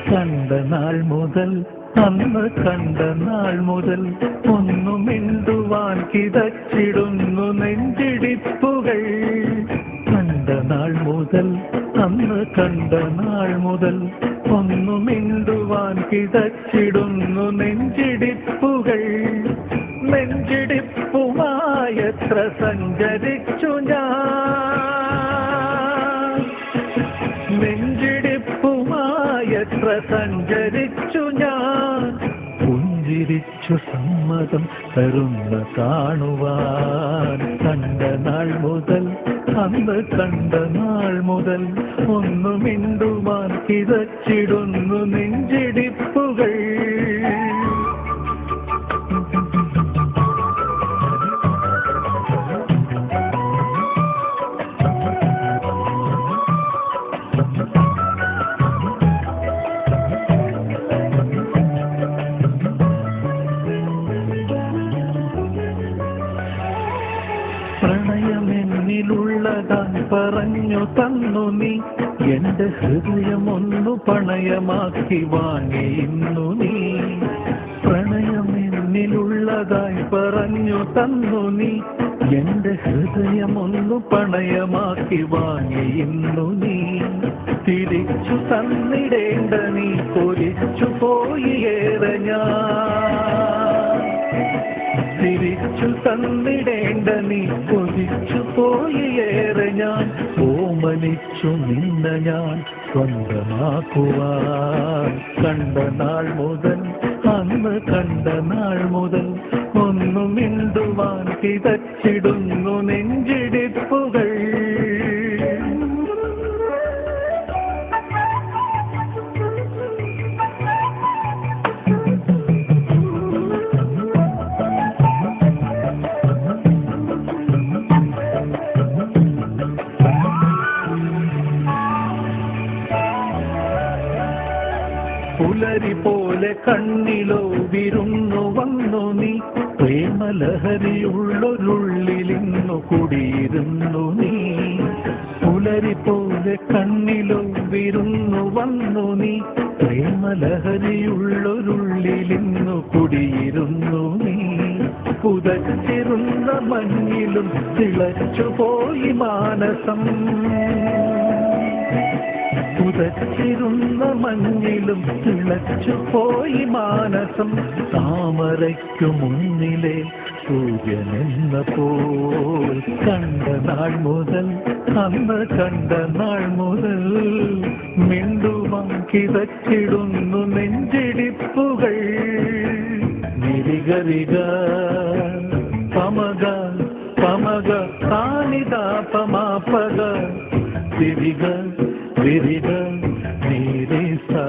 കണ്ട നാൾ മുതൽ അന്ന് കണ്ട നാൾ മുതൽ ഒന്നു മിണ്ടുവാൻ കിതച്ചിടുന്നു നെഞ്ചിടിപ്പുകൾ. കണ്ട നാൾ മുതൽ അന്ന് കണ്ട നാൾ മുതൽ ഒന്നു മിണ്ടുവാൻ കിതച്ചിടുന്നു നെഞ്ചിടിപ്പുകൾ. നെഞ്ചിടിപ്പുമായെത്ര സഞ്ചരിച്ചു ഞാൻ, നെഞ്ചിടിപ്പുമായെത്ര സഞ്ചരിച്ചു ഞാൻ. പുഞ്ചിരിച്ചു സമ്മതം തരുന്ന കാണുവാൻ. കണ്ട നാൾ മുതൽ അന്ന് കണ്ട നാൾ മുതൽ ഒന്നു മിണ്ടുവാൻ കിതച്ചിടുന്നു നെഞ്ചിടിപ്പുകൾ. പ്രണയമെന്നിലുള്ളതാൻ പറഞ്ഞു തന്നു നീ, എന്റെ ഹൃദയമൊന്നു പണയമാക്കി വാങ്ങിയിരുന്നു നീ. പ്രണയമെന്നിലുള്ളതായി പറഞ്ഞു തന്നു നീ, എന്റെ ഹൃദയമൊന്നു പണയമാക്കി വാങ്ങിയിരുന്നു നീ. തിരിച്ചു തന്നിടേണ്ട നീ കൊലിച്ചു പോയി ഏറെ ഞാൻ, തിരിച്ചു തന്നിടേണ്ട നീ കൊതിച്ചു പോയി ഏറെ ഞാൻ. ഓമനിച്ചു നിന്ന ഞാൻ സ്വന്തമാക്കുവാൻ. കണ്ട നാൾ മുതൽ അന്ന് കണ്ട നാൾ മുതൽ ഒന്നു മിണ്ടുവാൻ കിതച്ചിടുന്നു നെഞ്ചിടിപ്പുകൾ. പുലരി പോലെ കണ്ണിലോ വിരുന്നു വന്നു നീ, പ്രേമലഹരിയുള്ളൊരുള്ളിലിന്നു കുടിയിരുന്നു നീ. പുലരി പോലെ കണ്ണിലോ വിരുന്നു വന്നു നീ, പ്രേമലഹരിയുള്ളൊരുള്ളിലിന്നു കുടിയിരുന്നു നീ. പുതച്ചിരുന്ന മഞ്ഞിലും തിളച്ചുപോയി മാനസം, പുതച്ചിരുന്ന മഞ്ഞിലും തിളച്ചുപോയി മാനസം. താമരയ്ക്കു മുന്നിലെ സൂര്യനെന്ന പോൽ. കണ്ട നാൾ മുതൽ അന്ന് കണ്ട നാൾ മുതൽ മിണ്ടുവാൻ കിതച്ചിടുന്നു നെഞ്ചിടിപ്പുകൾ. നിരികരിക പമക പമക താനിത പമാപക. വിരിക വിരിക നീരി സാ.